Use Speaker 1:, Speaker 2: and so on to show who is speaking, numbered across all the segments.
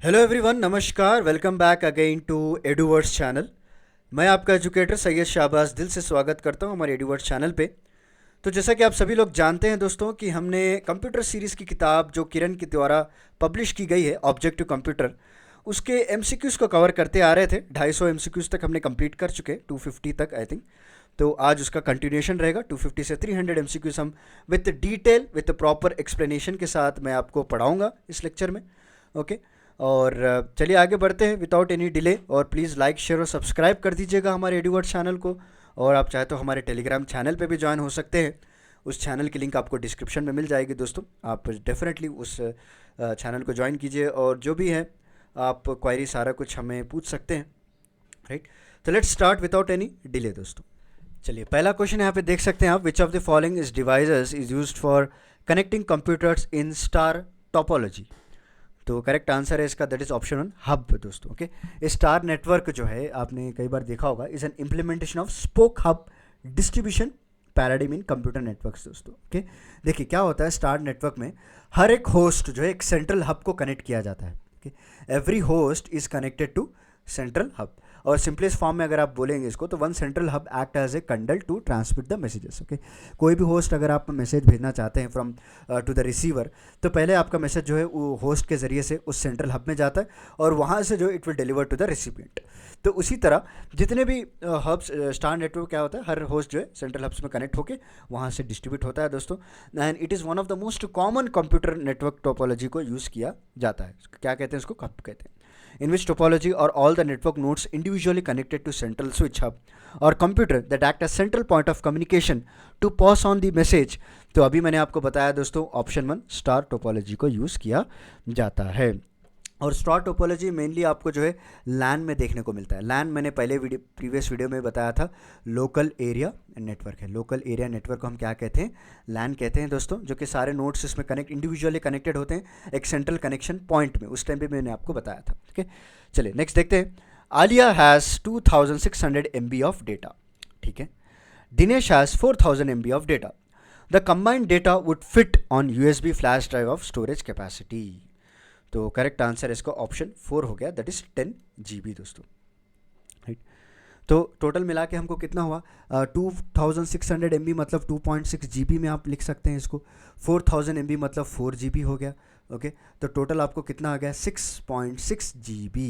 Speaker 1: Hello everyone, नमस्कार। Welcome back again to Eduwards channel. मैं आपका एजुकेटर सैयद शाहबाज दिल से स्वागत करता हूं हमारे एडुवर्ड्स चैनल पे। तो जैसा कि आप सभी लोग जानते हैं दोस्तों कि हमने कंप्यूटर सीरीज़ की किताब जो किरण के द्वारा पब्लिश की गई है, ऑब्जेक्टिव कंप्यूटर, उसके एमसीक्यूज़ को कवर करते आ रहे थे। 250 एमसीक्यूज़ तक हमने कंप्लीट कर चुके, 250 तक आई थिंक। तो आज उसका कंटिन्यूएशन रहेगा। 250 से 300 एमसीक्यूज़ हम with detail with proper explanation के साथ मैं आपको पढ़ाऊँगा इस लेक्चर में। ओके। और चलिए आगे बढ़ते हैं विदाउट एनी डिले। और प्लीज़ लाइक शेयर और सब्सक्राइब कर दीजिएगा हमारे एडुवर्ड्स चैनल को। और आप चाहे तो हमारे टेलीग्राम चैनल पे भी ज्वाइन हो सकते हैं। उस चैनल की लिंक आपको डिस्क्रिप्शन में मिल जाएगी दोस्तों। आप डेफिनेटली उस चैनल को ज्वाइन कीजिए और जो भी है आप क्वायरी सारा कुछ हमें पूछ सकते हैं। राइट। तो let's start without any delay दोस्तों। चलिए पहला क्वेश्चन यहाँ पे देख सकते हैं आप। विच of the following is devices is used for connecting computers in star topology. तो करेक्ट आंसर है इसका दैट इज ऑप्शन 1 हब दोस्तों। ओके। स्टार नेटवर्क जो है आपने कई बार देखा होगा, is an implementation of spoke hub distribution paradigm in computer networks दोस्तों। ओके। देखिए क्या होता है, स्टार नेटवर्क में हर एक होस्ट जो है एक सेंट्रल हब को कनेक्ट किया जाता है। Okay. Every host is connected to central hub. और सिंपलेस्ट फॉर्म में अगर आप बोलेंगे इसको तो one central hub act as a conduit to transmit the messages. Okay. कोई भी होस्ट अगर आप मैसेज भेजना चाहते हैं फ्रॉम टू द रिसीवर, तो पहले आपका मैसेज जो है वो होस्ट के ज़रिए से उस सेंट्रल हब में जाता है और वहाँ से जो it will deliver to the recipient. तो उसी तरह जितने भी हब्स स्टार नेटवर्क क्या होता है, हर होस्ट जो है सेंट्रल हब्स में कनेक्ट होकर वहाँ से डिस्ट्रीब्यूट होता है दोस्तों। And it is one of the most common computer network topology को यूज़ किया जाता है। क्या कहते हैं इसको, हब कहते हैं। In which topology are all the network nodes individually connected to central switch hub or computer that act as central point of communication to pass on the message। तो अभी मैंने आपको बताया दोस्तों ऑप्शन 1 स्टार टोपोलॉजी को use किया जाता है। और स्टार टोपोलॉजी मेनली आपको जो है लैन में देखने को मिलता है। लैन मैंने पहले प्रीवियस वीडियो में बताया था, लोकल एरिया नेटवर्क है। लोकल एरिया नेटवर्क को हम क्या कहते हैं, लैन कहते हैं दोस्तों, जो कि सारे नोड्स इसमें इंडिविजुअली कनेक्टेड होते हैं एक सेंट्रल कनेक्शन पॉइंट में। उस टाइम पे मैंने आपको बताया था। ठीक है, चलिए नेक्स्ट देखते हैं। Alia has 2600 MB of data. ठीक है। Dinesh has 4000 MB of data. The combined data would fit on USB flash drive of storage capacity. तो करेक्ट आंसर इसका ऑप्शन 4 हो गया, दैट इज 10 GB दोस्तों। राइट। तो टोटल मिला के हमको कितना हुआ, 2600 MB मतलब 2.6 GB में आप लिख सकते हैं इसको। 4000 MB मतलब 4 GB हो गया। ओके। तो टोटल आपको कितना आ गया, 6.6 GB।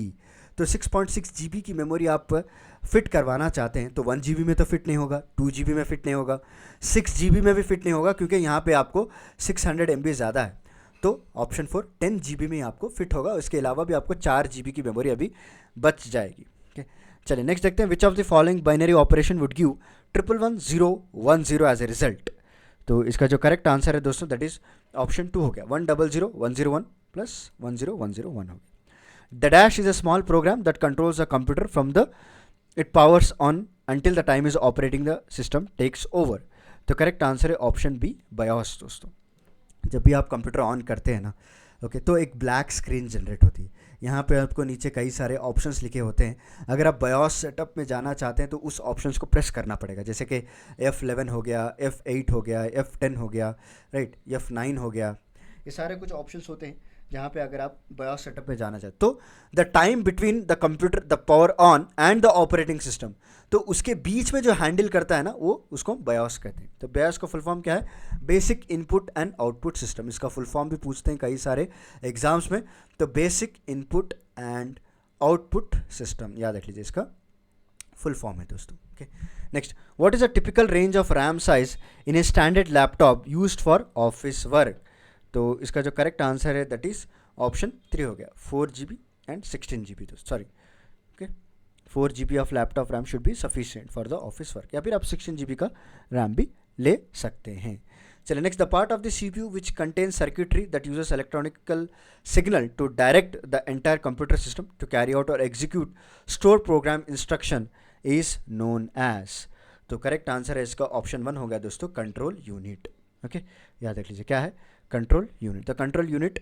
Speaker 1: तो 6.6 GB की मेमोरी आप फिट करवाना चाहते हैं तो 1 GB में तो फिट नहीं होगा, 2 GB में फिट नहीं होगा, 6 GB में भी फिट नहीं होगा, क्योंकि यहाँ पे आपको 600 MB ज़्यादा है। तो ऑप्शन 4 10 GB में आपको फिट होगा। इसके अलावा भी आपको 4 GB की मेमोरी अभी बच जाएगी। ओके। चलिए नेक्स्ट देखते हैं। Which of the following binary operation would give 111 as a result. तो इसका जो करेक्ट आंसर है दोस्तों दैट इज ऑप्शन 2 हो गया, 100101 प्लस 10101 हो गया। The dash is a small program that controls the computer from the it powers on until the time is operating the system takes over. तो करेक्ट आंसर है option b, BIOS दोस्तों। जब भी आप कंप्यूटर ऑन करते हैं ना, okay, तो एक ब्लैक स्क्रीन जनरेट होती है। यहाँ पे आपको नीचे कई सारे ऑप्शंस लिखे होते हैं। अगर आप बायोस सेटअप में जाना चाहते हैं तो उस ऑप्शंस को प्रेस करना पड़ेगा, जैसे कि F11 हो गया, F8 हो गया, F10 हो गया, राइट, F9 हो गया। ये सारे कुछ ऑप्शंस होते हैं जहाँ पे अगर आप बायोस सेटअप में जाना चाहते तो the time between the computer the power on and the operating system, तो उसके बीच में जो हैंडल करता है ना वो उसको बायोस कहते हैं। तो बायोस का फुल फॉर्म क्या है, basic input and output system. इसका फुल फॉर्म भी पूछते हैं कई सारे एग्जाम्स में। तो basic input and output system याद रख लीजिए, इसका फुल फॉर्म है दोस्तों। Okay. Next, what is a typical range of RAM size in a standard laptop used for office work. तो इसका जो करेक्ट आंसर है दैट इज ऑप्शन 3 हो गया, 4 GB एंड 16 GB दोस्तों, sorry. Okay. 4 GB of laptop RAM should be sufficient for the office work, या फिर आप 16 GB का रैम भी ले सकते हैं। चलिए next, the part of the CPU which contain circuitry that uses electronical signal to direct the entire computer system to carry out और execute store program instruction is known as. तो correct answer है इसका option 1 हो गया दोस्तों, control unit. Okay, याद रख लीजिए क्या है, control unit. The control unit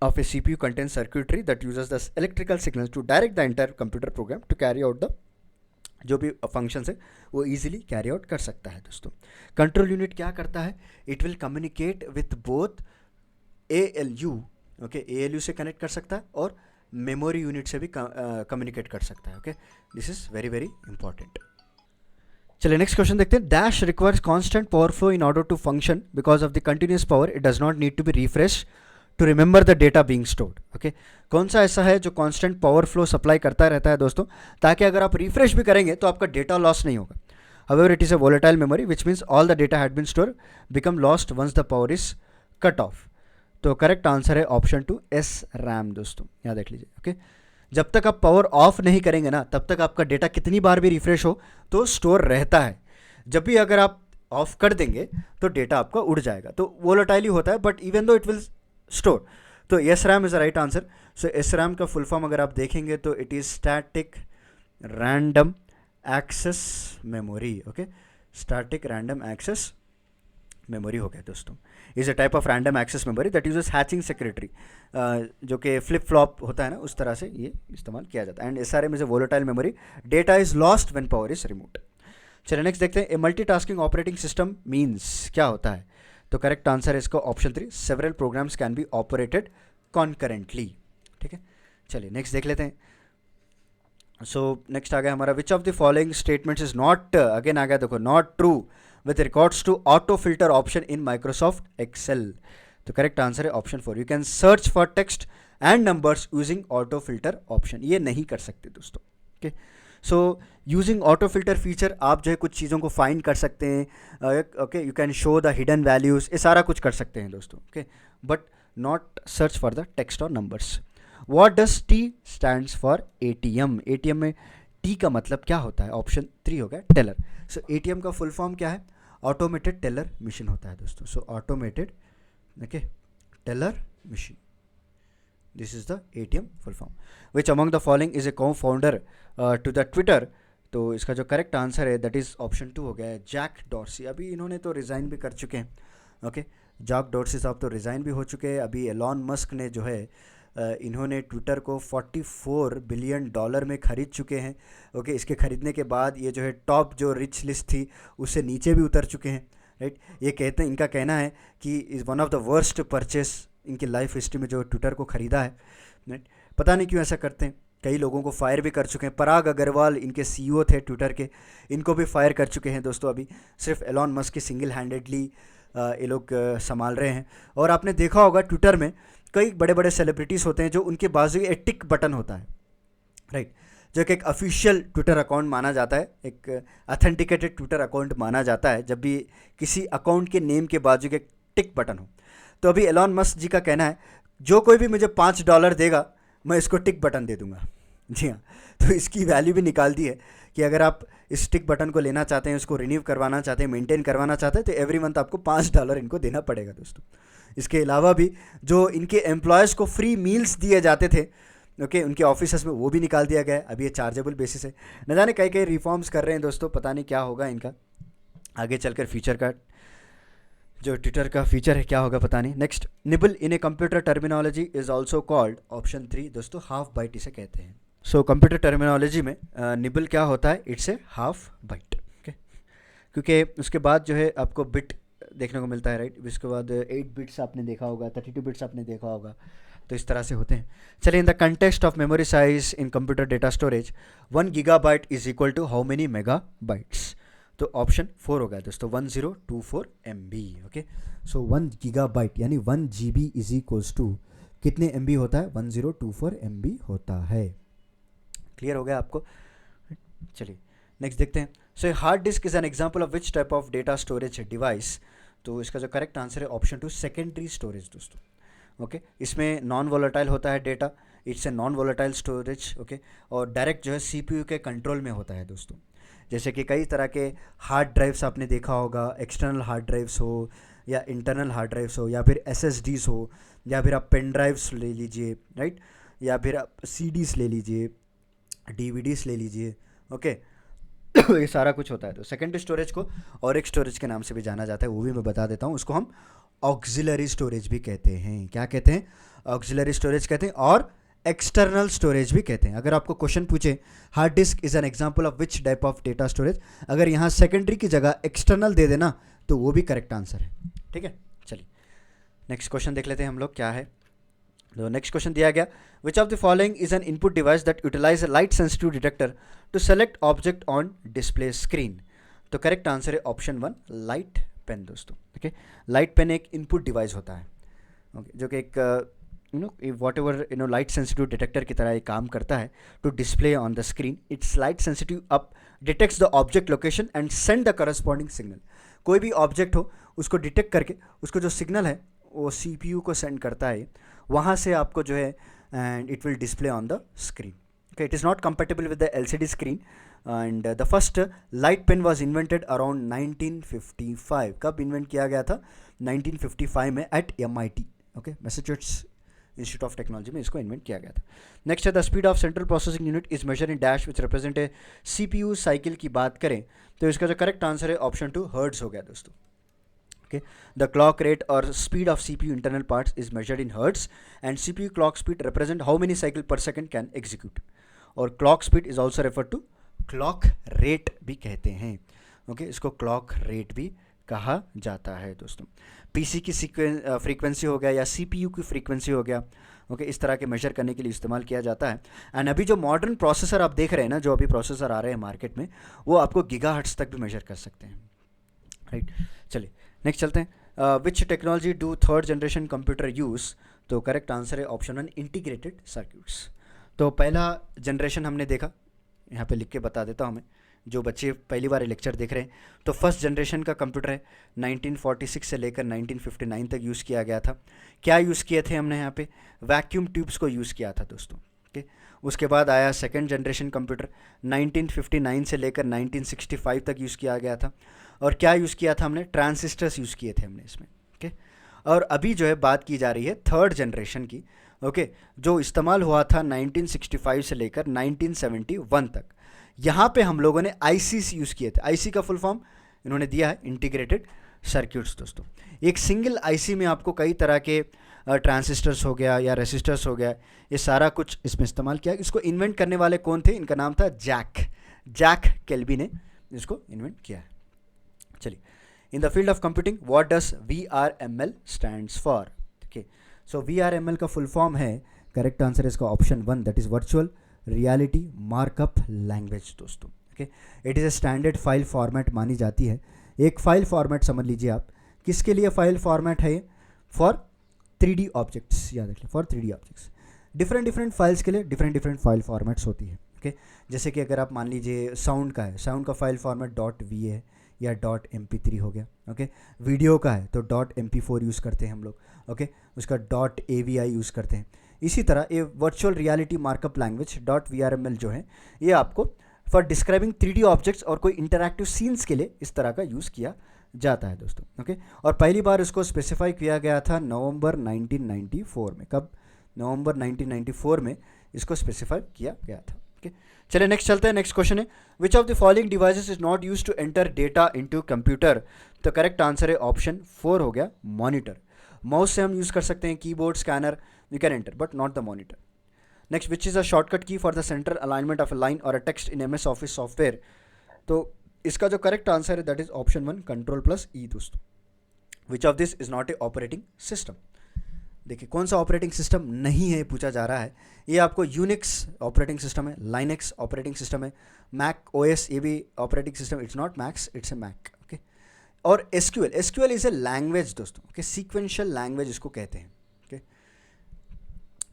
Speaker 1: of a CPU contains circuitry that uses the electrical signals to direct the entire computer program to carry out the जो भी फंक्शंस है वो इजीली कैरी आउट कर सकता है दोस्तों। कंट्रोल यूनिट क्या करता है, it will communicate with both ALU okay, ALU से कनेक्ट कर सकता है और मेमोरी यूनिट से भी कम्युनिकेट कर सकता है। Okay, this is very very important. चलिए नेक्स्ट क्वेश्चन देखते हैं। Dash requires constant power flow in order to function because of the continuous power it does not need to be refresh to remember the data being stored. Okay, कौन सा ऐसा है जो constant power flow supply करता रहता है दोस्तों, ताकि अगर आप रिफ्रेश भी करेंगे तो आपका डेटा लॉस नहीं होगा। However, it is a volatile memory, which means all the data had been stored become lost once the power is cut off. तो करेक्ट आंसर है ऑप्शन 2 SRAM दोस्तों, याद रख लीजिए। ओके, जब तक आप पावर ऑफ नहीं करेंगे ना, तब तक आपका डेटा कितनी बार भी रिफ्रेश हो तो स्टोर रहता है। जब भी अगर आप ऑफ कर देंगे तो डेटा आपका उड़ जाएगा। तो वोलेटाइल ही होता है, but even though it will store. तो SRAM is the right answer. So SRAM का फुल फॉर्म अगर आप देखेंगे तो it is static random access memory. Okay, static random access memory हो गया दोस्तों। Is a type of random access memory that uses latching circuitry, जो कि फ्लिप फ्लॉप होता है ना, उस तरह से ये इस्तेमाल किया जाता है। And SRAM is a volatile memory, data is lost when power is removed. चलिए नेक्स्ट देखते हैं। A multitasking operating system means क्या होता है? तो करेक्ट आंसर है इसका option 3, several programs can be operated concurrently. ठीक है, चलिए नेक्स्ट देख लेते हैं। सो नेक्स्ट आ गया हमारा, which of the following statements is not, again आ गया देखो, not true with records to auto filter option in Microsoft Excel. तो करेक्ट आंसर है option 4, you can search for text and numbers using auto filter option. ये नहीं कर सकते दोस्तों। Okay, so using auto filter feature आप जो है कुछ चीज़ों को फाइंड कर सकते हैं। Okay, you can show the hidden values, ये सारा कुछ कर सकते हैं दोस्तों। Okay, but not search for the text और numbers. What does T stands for ATM? ATM में T का मतलब क्या होता है? ऑप्शन 3 हो गया टेलर। सो ATM का फुल फॉर्म क्या है? ऑटोमेटेड टेलर मशीन होता है दोस्तों। So automated, okay, teller machine, this is the ATM full form. Which among the following is a co-founder to the Twitter? तो इसका जो करेक्ट आंसर है दैट इज ऑप्शन 2 हो गया है जैक डॉर्सी। अभी इन्होंने तो रिज़ाइन भी कर चुके हैं। ओके, जैक डॉर्सी साहब तो रिज़ाइन भी हो चुके हैं। अभी एलॉन मस्क ने जो है इन्होंने ट्विटर को $44 बिलियन में खरीद चुके हैं। ओके, इसके खरीदने के बाद ये जो है टॉप जो रिच लिस्ट थी उससे नीचे भी उतर चुके हैं। राइट, ये कहते हैं, इनका कहना है कि is one of the worst purchase इनकी लाइफ हिस्ट्री में जो ट्विटर को ख़रीदा है। राइट, पता नहीं क्यों ऐसा करते हैं। कई लोगों को फायर भी कर चुके हैं। पराग अग्रवाल इनके CEO थे ट्विटर के, इनको भी फायर कर चुके हैं दोस्तों। अभी सिर्फ एलॉन मस्क की सिंगल हैंडेडली ये लोग संभाल रहे हैं। और आपने देखा होगा ट्विटर में कई बड़े बड़े सेलिब्रिटीज़ होते हैं जो उनके बाजू एक टिक बटन होता है। राइट, जो कि एक ऑफिशियल ट्विटर अकाउंट माना जाता है, एक ऑथेंटिकेटेड ट्विटर अकाउंट माना जाता है जब भी किसी अकाउंट के नेम के बाजू एक टिक बटन हो। तो अभी एलॉन मस्क जी का कहना है जो कोई भी मुझे $5 देगा मैं इसको टिक बटन दे दूंगा। जी हाँ, तो इसकी वैल्यू भी निकाल दी है कि अगर आप इस टिक बटन को लेना चाहते हैं, उसको रिन्यू करवाना चाहते हैं, मेंटेन करवाना चाहते हैं, तो एवरी मंथ आपको $5 इनको देना पड़ेगा दोस्तों। इसके अलावा भी जो इनके एम्प्लॉयज़ को फ्री मील्स दिए जाते थे, ओके, उनके ऑफिस में, वो भी निकाल दिया गया है। अभी ये चार्जेबल बेसिस है। न जाने कई कई रिफॉर्म्स कर रहे हैं दोस्तों, पता नहीं क्या होगा इनका आगे चलकर फ्यूचर का, जो ट्विटर का फीचर है क्या होगा पता नहीं। Next, nibble in a computer terminology is also called, option 3 दोस्तों, हाफ बाइट इसे कहते हैं। सो कंप्यूटर टर्मिनोलॉजी में निबल क्या होता है? It's a half byte. Okay, क्योंकि उसके बाद जो है आपको बिट देखने को मिलता है। राइट, इसके बाद 8 बिट्स आपने देखा होगा, 32 बिट्स आपने देखा होगा, तो इस तरह से होते हैं। चलिए, in the context of memory size in computer data storage 1 gigabyte is equal to how many megabytes? तो ऑप्शन 4 हो गया दोस्तों, 1024 MB। ओके, सो 1 गीगाबाइट यानी 1 GB इज इक्वल्स टू कितने MB होता है? 1024 MB होता है। क्लियर हो गया आपको? चलिए नेक्स्ट देखते हैं। So hard disk is an example of which type of data storage device? तो इसका जो करेक्ट आंसर है ऑप्शन 2, सेकेंडरी स्टोरेज दोस्तों। ओके, इसमें नॉन वोलेटाइल होता है data, it's a non volatile storage. Okay, और डायरेक्ट जो है CPU के कंट्रोल में होता है दोस्तों। जैसे कि कई तरह के हार्ड ड्राइव्स आपने देखा होगा, एक्सटर्नल हार्ड ड्राइव्स हो या इंटरनल हार्ड ड्राइव्स हो या फिर SSDs हो या फिर आप पेन ड्राइव्स ले लीजिए, राइट, या फिर आप CDs ले लीजिए, DVDs ले लीजिए। ओके, ये सारा कुछ होता है। तो सेकेंडरी स्टोरेज को और एक स्टोरेज के नाम से भी जाना जाता है, वो भी मैं बता देता हूँ। उसको हम ऑक्सिलरी स्टोरेज भी कहते हैं। क्या कहते हैं? ऑक्सिलरी स्टोरेज कहते हैं, और एक्सटर्नल स्टोरेज भी कहते हैं। अगर आपको क्वेश्चन पूछे hard disk is an example of which type of data storage, अगर यहाँ सेकेंडरी की जगह एक्सटर्नल दे देना तो वो भी करेक्ट आंसर है। ठीक है, चलिए नेक्स्ट क्वेश्चन देख लेते हैं हम लोग क्या है। तो नेक्स्ट क्वेश्चन दिया गया, which of the following is an input device that utilize a light sensitive detector to select object on display screen. तो करेक्ट आंसर है ऑप्शन वन, लाइट पेन दोस्तों। ओके, लाइट पेन एक input device होता है, okay, जो कि एक whatever light sensitive detector की तरह ये काम करता है to display on the screen. It's light sensitive up detects the object location and send the corresponding signal. कोई भी ऑब्जेक्ट हो उसको डिटेक्ट करके उसको जो सिग्नल है वो CPU को सेंड करता है, वहाँ से आपको जो है and it will display on the screen. Okay, it is not compatible with the LCD screen and the first light pen was invented around 1955। कब इन्वेंट किया गया था? 1955 में at MIT, okay, Massachusetts Institute of Technology में इसको invent किया गया था। नेक्स्ट है the speed of central processing unit is measure in dash which represent a CPU cycle की बात करें तो इसका जो करेक्ट आंसर है ऑप्शन टू, हर्ट्ज हो गया दोस्तों। Okay, the clock rate or speed of CPU internal parts is measured in hertz and CPU clock speed represent how many cycle per second can execute, और clock speed is also referred to clock rate भी कहते हैं। Okay, इसको clock rate भी कहा जाता है दोस्तों। PC की फ्रीक्वेंसी हो गया या CPU की फ्रीक्वेंसी हो गया, ओके, इस तरह के मेजर करने के लिए इस्तेमाल किया जाता है। एंड अभी जो मॉडर्न प्रोसेसर आप देख रहे हैं ना, जो अभी प्रोसेसर आ रहे हैं मार्केट में, वो आपको गीगाहर्ट्ज तक भी मेजर कर सकते हैं, राइट। चलिए नेक्स्ट चलते हैं, विच technology do third generation computer use. तो करेक्ट आंसर है ऑप्शन वन, इंटीग्रेटेड सर्क्यूट्स। तो पहला जनरेशन हमने देखा, यहाँ पे लिख के बता देता हूँ मैं, जो बच्चे पहली बार लेक्चर देख रहे हैं, तो फर्स्ट जनरेशन का कंप्यूटर है 1946 से लेकर 1959 तक यूज़ किया गया था। क्या यूज़ किए थे हमने यहाँ पे? वैक्यूम ट्यूब्स को यूज़ किया था दोस्तों। ओके, उसके बाद आया सेकेंड जनरेशन कंप्यूटर, 1959 से लेकर 1965 तक यूज़ किया गया था। और क्या यूज़ किया था हमने? ट्रांजिस्टर्स यूज़ किए थे हमने इसमें। ओके, और अभी जो है बात की जा रही है थर्ड जनरेशन की, ओके, जो इस्तेमाल हुआ था 1965 से लेकर 1971 तक। यहाँ पे हम लोगों ने ICs यूज़ किए थे। IC का फुल फॉर्म इन्होंने दिया है इंटीग्रेटेड सर्क्यूट्स दोस्तों। एक सिंगल IC में आपको कई तरह के ट्रांजिस्टर्स हो गया या रेसिस्टर्स हो गया, ये सारा कुछ इसमें इस्तेमाल किया। इसको इन्वेंट करने वाले कौन थे? इनका नाम था जैक केल्बी ने इसको इन्वेंट किया है। चलिए, in the field of computing what does VRML stands for. Okay, so VRML का फुल फॉर्म है, करेक्ट आंसर है इसका option one, that is virtual reality markup language दोस्तों। Okay, it is a standard file format मानी जाती है। एक file format समझ लीजिए आप, किसके लिए फाइल फॉर्मेट है? फॉर 3D ऑब्जेक्ट्स, याद रखिए, for 3D objects. Different files के लिए डिफरेंट फाइल फॉर्मेट्स होती है। ओके, जैसे कि अगर आप मान लीजिए साउंड का है, साउंड का फाइल फॉर्मेट .va है या .mp3 हो गया। ओके, वीडियो का है तो .mp4 यूज़ करते हैं हम लोग। ओके, उसका .avi यूज़ करते हैं। इसी तरह ये virtual reality markup language .vrml जो है, ये आपको फॉर डिस्क्राइबिंग 3D ऑब्जेक्ट्स और कोई इंटरैक्टिव सीन्स के लिए इस तरह का यूज़ किया जाता है दोस्तों। ओके, और पहली बार इसको स्पेसिफाई किया गया था नवंबर 1994 में। कब? नवंबर 1994 में इसको स्पेसिफाई किया गया था। ओके, चलिए नेक्स्ट चलते हैं। नेक्स्ट क्वेश्चन है, which of the following devices is not use to enter data into computer. तो करेक्ट आंसर है ऑप्शन फोर हो गया, मॉनिटर। माउस से हम यूज़ कर सकते हैं, keyboard, scanner, we can enter but not the monitor. Next, which is a shortcut key for the central alignment of a line और a text in MS office software. तो इसका जो correct answer है that is option one, Ctrl+E दोस्तों। Which of this is not a operating system. देखिए कौन सा operating system नहीं है पूछा जा रहा है। ये आपको यूनिक्स ऑपरेटिंग सिस्टम है, लाइनेक्स ऑपरेटिंग सिस्टम है, मैक OS ये भी operating system, it's not Macs, it's a Mac. Okay, और SQL इज ए लैंग्वेज दोस्तों। ओके, सीक्वेंशियल लैंग्वेज इसको कहते हैं। Okay,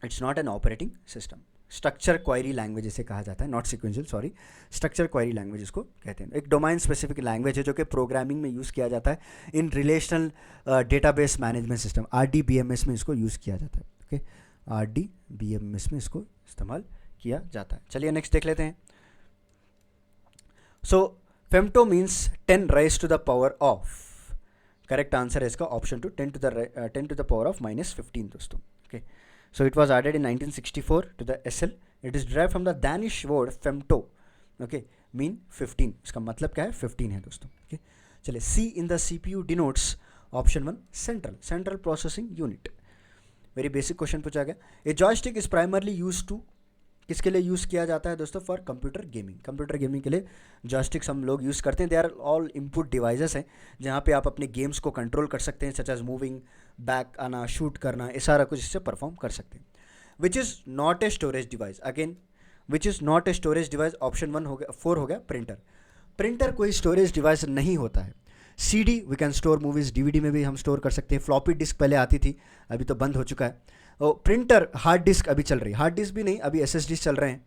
Speaker 1: it's not an operating system. Structure query language इसे कहा जाता है, not sequential, sorry, structure query language इसको कहते हैं। एक डोमाइन स्पेसिफिक लैंग्वेज है जो कि प्रोग्रामिंग में यूज़ किया जाता है, in relational database management system RDBMS में इसको यूज़ किया जाता है। ओके, RDBMS में इसको इस्तेमाल किया जाता है। चलिए नेक्स्ट देख लेते हैं। So femto means 10 raised to the power of। Correct answer है इसका option two, 10 to the power of -15 दोस्तों। ओके, so it was added in 1964 to the SL. It is derived from the Danish word femto, okay, mean 15। इसका मतलब क्या है? 15 है दोस्तों। okay, चलिए, C in the CPU denotes option 1, central processing unit। Very basic question पूछा गया। A joystick is primarily use to किसके लिए यूज़ किया जाता है दोस्तों? For computer gaming. Computer gaming के लिए जॉयस्टिक्स हम लोग यूज़ करते हैं। They are all input devices हैं जहाँ पे आप अपने गेम्स को कंट्रोल कर सकते हैं, सच एज मूविंग, बैक आना, शूट करना, ये सारा कुछ इससे परफॉर्म कर सकते हैं। Which is not a storage device, again which is not a storage device, option 1 हो गया। 4 हो गया प्रिंटर। प्रिंटर कोई स्टोरेज डिवाइस नहीं होता है। CD we can store movies, DVD में भी हम स्टोर कर सकते हैं। फ्लॉपी डिस्क पहले आती थी, अभी तो बंद हो चुका है। प्रिंटर हार्ड डिस्क अभी चल रही है, हार्ड डिस्क भी नहीं, अभी एसएसडी चल रहे हैं।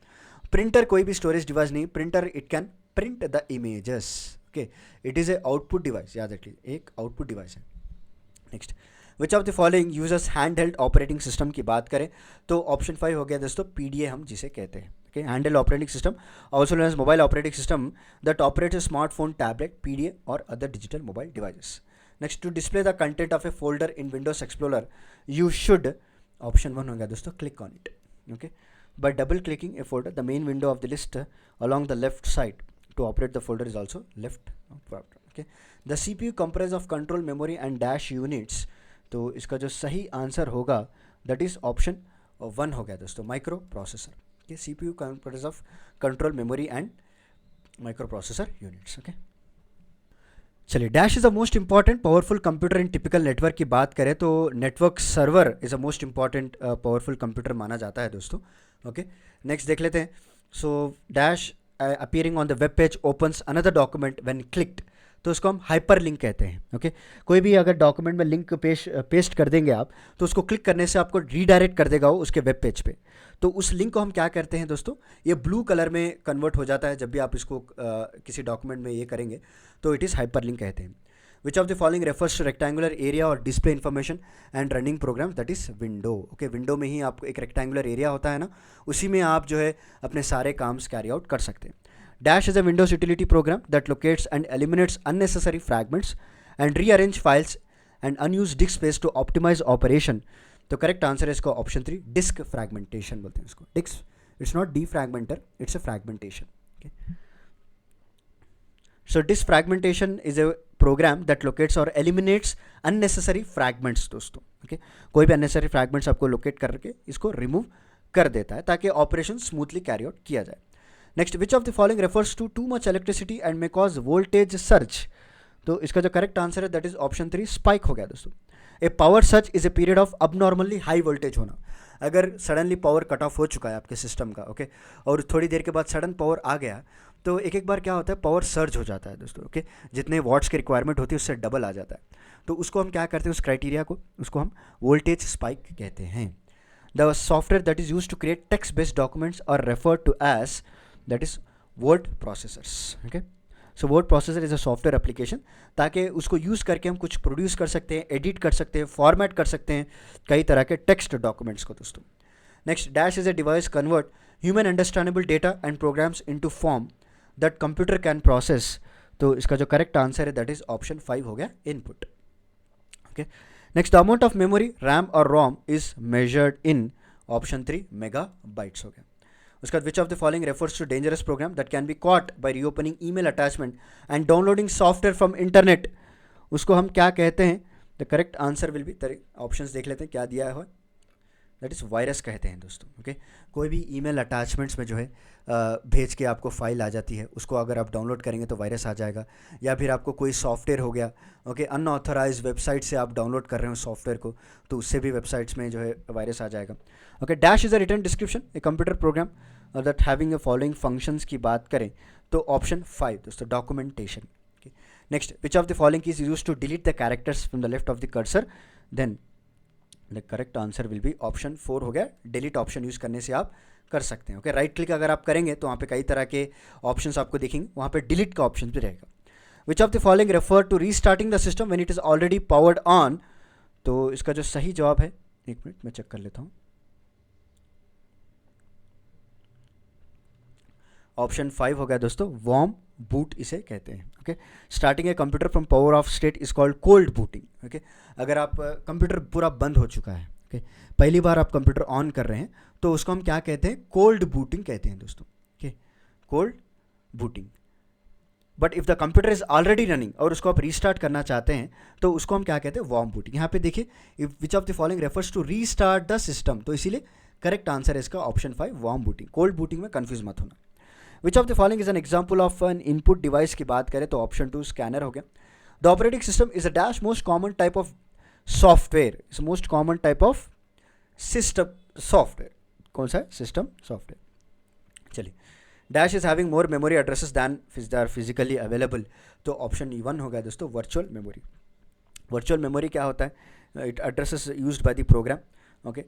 Speaker 1: प्रिंटर कोई भी स्टोरेज डिवाइस नहीं। Printer it can print the images, okay, it is A output device, याद रखिए एक आउटपुट डिवाइस है। Next, which of the following users hand held operating system की बात करें तो ऑप्शन 5 हो गया दोस्तों, पीडीए हम जिसे कहते हैं। Okay, hand held operating system also known as mobile operating system that operates a smartphone, tablet, PDA और other digital mobile devices. Next, to display the content of a folder in Windows Explorer you should, option 1 हो गया दोस्तों, click on it. Okay, by double clicking a folder, the main window of the list along the left side to operate the folder is also left. Okay, the CPU comprise of control memory and dash units, तो इसका जो सही answer होगा that is option 1 हो गया दोस्तों, micro processor. okay, CPU comprise of control memory and microprocessor units। okay, चलिए, dash is the most important powerful computer in typical network की बात करें तो network server is a most important powerful computer माना जाता है दोस्तों। ओके, नेक्स्ट देख लेते हैं। So dash appearing on the web page opens another document when clicked, तो उसको हम हाइपर लिंक कहते हैं। ओके, कोई भी अगर डॉक्यूमेंट में लिंक पेस्ट कर देंगे आप, तो उसको क्लिक करने से आपको रीडायरेक्ट कर देगा वो उसके वेब पेज पे। तो उस लिंक को हम क्या करते हैं दोस्तों, ये ब्लू कलर में कन्वर्ट हो जाता है जब भी आप इसको किसी डॉक्यूमेंट में ये करेंगे, तो इट इज़ हाइपर लिंक कहते हैं। Which of the following refers to rectangular area और display information and running program, that is window. Okay, window में ही आपको एक रेक्टेंगुलर एरिया होता है ना, उसी में आप जो है अपने सारे काम्स कैरी आउट कर सकते हैं। Dash is a Windows utility program that locates and eliminates unnecessary fragments and rearrange files and unused disk space to optimize operation. तो करेक्ट आंसर है इसका ऑप्शन 3, डिस्क फ्रैगमेंटेशन बोलते हैं इसको। Disk, it's not defragmenter, it's a fragmentation. So disk fragmentation is a program that locates और eliminates unnecessary fragments दोस्तों। Okay, कोई भी अननेसेसरी फ्रैगमेंट्स आपको लोकेट करके इसको रिमूव कर देता है ताकि ऑपरेशन स्मूथली कैरी आउट किया जाए। Next, which of the following refers to too much electricity and may cause voltage surge, तो इसका जो करेक्ट आंसर है दैट इज ऑप्शन 3, स्पाइक हो गया दोस्तों। A power surge is a period of abnormally high voltage होना। अगर suddenly power cut off हो चुका है आपके सिस्टम का, ओके, और थोड़ी देर के बाद सडन पावर आ गया, तो एक एक बार क्या होता है, पावर सर्ज हो जाता है दोस्तों। ओके, जितने वॉट्स की रिक्वायरमेंट होती है उससे डबल आ जाता है। तो उसको हम क्या करते हैं, उस क्राइटेरिया को, उसको हम वोल्टेज स्पाइक कहते हैं। The software that is use to create text based documents are referred to as, that is word processors. Okay, so word processor is a software application, ताकि उसको यूज़ करके हम कुछ प्रोड्यूस कर सकते हैं, एडिट कर सकते हैं, फॉर्मेट कर सकते हैं कई तरह के टेक्स्ट डॉक्यूमेंट्स को दोस्तों। Next, dash is a device convert human understandable data and programs into form that computer can process, तो इसका जो करेक्ट आंसर है दैट इज ऑप्शन 5 हो गया, input. Okay, next, the amount of memory, RAM और ROM is measured in, option 3, megabytes हो गया। उसके बाद which of the following refers to dangerous program that can be caught by reopening email attachment and downloading software from internet, उसको हम क्या कहते हैं? The correct answer will B, options देख लेते हैं क्या दिया है, दैट इज़ वायरस कहते हैं दोस्तों। ओके, कोई भी ईमेल अटैचमेंट्स में जो है भेज के आपको फाइल आ जाती है, उसको अगर आप डाउनलोड करेंगे तो वायरस आ जाएगा। या फिर आपको कोई सॉफ्टवेयर हो गया, ओके, अनऑथराइज वेबसाइट से आप डाउनलोड कर रहे हो सॉफ्टवेयर को, तो उससे भी वेबसाइट्स में जो है वायरस आ जाएगा। Okay, dash is a written description a computer program that having a following functions की बात करें तो ऑप्शन 5 दोस्तों, documentation. Next, which of the following is use to delete the characters from the left of the cursor, then the correct answer will be option 4 हो गया, delete option use करने से आप कर सकते हैं। ओके, राइट क्लिक अगर आप करेंगे तो वहाँ पे कई तरह के ऑप्शंस आपको दिखेंगे, वहाँ पे डिलीट का ऑप्शन भी रहेगा। Which of the following refer to restarting the system when it is already powered on, तो इसका जो सही जवाब है, एक मिनट मैं चेक कर लेता हूँ, ऑप्शन 5 हो गया दोस्तों, वार्म बूट इसे कहते हैं। Okay, starting a computer from power of state is called cold booting. Okay, अगर आप कंप्यूटर पूरा बंद हो चुका है, ओके, पहली बार आप कंप्यूटर ऑन कर रहे हैं, तो उसको हम क्या कहते हैं? कोल्ड बूटिंग कहते हैं दोस्तों। Okay, cold booting. But if the computer is already running और उसको आप रीस्टार्ट करना चाहते हैं, तो उसको हम क्या कहते हैं? Warm booting. यहाँ पे देखिए, which of the following refers to restart the system, तो इसीलिए करेक्ट आंसर है इसका option 5 warm booting. Cold booting में कंफ्यूज मत होना। Which of the following is an example of an input device की बात करें तो ऑप्शन 2 स्कैनर हो गया। The operating system is a dash most common type of software, is most common type of system software. कौन सा है? System software. चलिए, dash is having more memory addresses than they are physically available, तो option 1 हो गया दोस्तों virtual memory. Virtual memory क्या होता है? It addresses used by the program. Okay,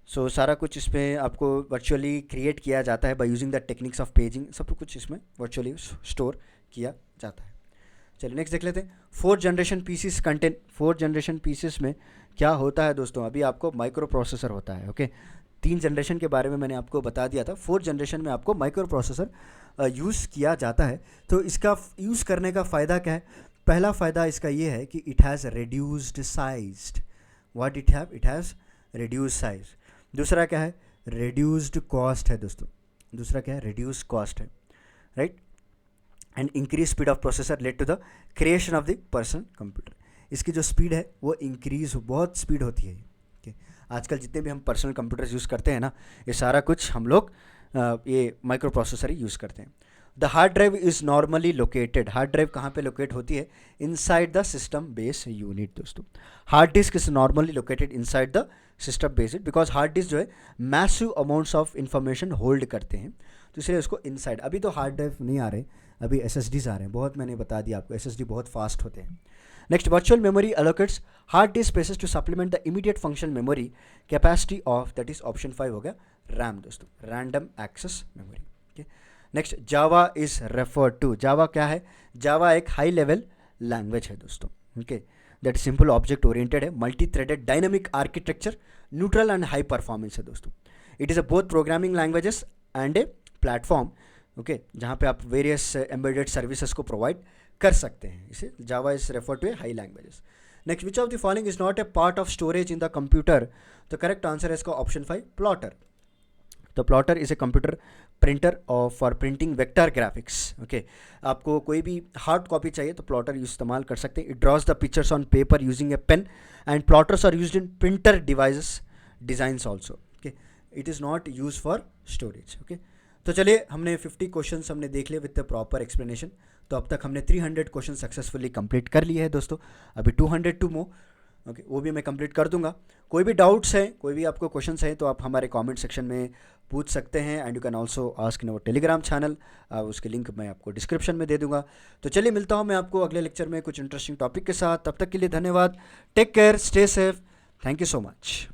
Speaker 1: so सारा कुछ इसमें आपको वर्चुअली क्रिएट किया जाता है by using the techniques of paging, सब कुछ इसमें वर्चुअली स्टोर किया जाता है। चलिए नेक्स्ट देख लेते हैं। 4th generation PCs content. 4th generation PCs में क्या होता है दोस्तों? अभी आपको माइक्रो प्रोसेसर होता है। ओके, 3 जनरेशन के बारे में मैंने आपको बता दिया था। 4th जनरेशन में आपको माइक्रो प्रोसेसर यूज़ किया जाता है। तो इसका यूज़ करने का फ़ायदा क्या है? पहला फ़ायदा इसका ये है कि it has reduced sized. What it have? It has reduced size. दूसरा क्या है? रिड्यूस्ड कॉस्ट है दोस्तों। दूसरा क्या है? रिड्यूस्ड कॉस्ट है, right. And increase speed of processor led to the creation of the personal computer. इसकी जो स्पीड है वो इंक्रीज, बहुत स्पीड होती है। okay? आजकल जितने भी हम पर्सनल कंप्यूटर्स यूज़ करते हैं ना, ये सारा कुछ हम लोग ये माइक्रो प्रोसेसर ही यूज़ करते हैं। The hard drive is normally located. Hard drive कहाँ पे लोकेट होती है? Inside the system base unit दोस्तों। Hard disk is normally located inside the system base unit, because hard disk जो है massive amounts of information hold करते हैं, तो इसलिए उसको इनसाइड। अभी तो हार्ड ड्राइव नहीं आ रहे, अभी SSDs आ रहे हैं। बहुत मैंने बता दिया आपको, SSD बहुत फास्ट होते हैं। Next, virtual memory allocates hard disk spaces to supplement the immediate function memory capacity of, that is option 5 हो गया रैम दोस्तों, random access memory. Next, Java is referred to. Java क्या है? जावा एक high level language है दोस्तों। Okay, that simple object oriented है, multi threaded dynamic architecture, neutral and high performance है दोस्तों। It is a both programming languages and a platform. Okay, जहाँ पे आप वेरियस एम्बेडेड सर्विसेज को प्रोवाइड कर सकते हैं। इसे Java is refer to a high languages. Next, which of the following is not a part of storage in the computer? तो correct answer है इसका ऑप्शन 5 प्लॉटर। तो plotter is a computer printer और for printing vector graphics. Okay, आपको कोई भी hard copy चाहिए तो प्लॉटर इस्तेमाल कर सकते हैं। It draws the pictures on paper using a pen and plotters are used in printer devices designs also. Okay, it is not use for storage. Okay, तो चलिए हमने 50 क्वेश्चंस हमने देख लिए विद द प्रॉपर एक्सप्लेनेशन। तो अब तक हमने 300 क्वेश्चन सक्सेसफुली कंप्लीट कर लिए है दोस्तों। अभी 202 मोर, ओके, वो भी मैं कंप्लीट कर दूंगा। कोई भी डाउट्स हैं, कोई भी आपको क्वेश्चंस हैं तो आप हमारे कमेंट सेक्शन में पूछ सकते हैं। And you can also ask in our Telegram channel, उसके लिंक मैं आपको डिस्क्रिप्शन में दे दूंगा। तो चलिए मिलता हूँ मैं आपको अगले लेक्चर में कुछ इंटरेस्टिंग टॉपिक के साथ। तब तक के लिए धन्यवाद। Take care, stay safe, thank you so much.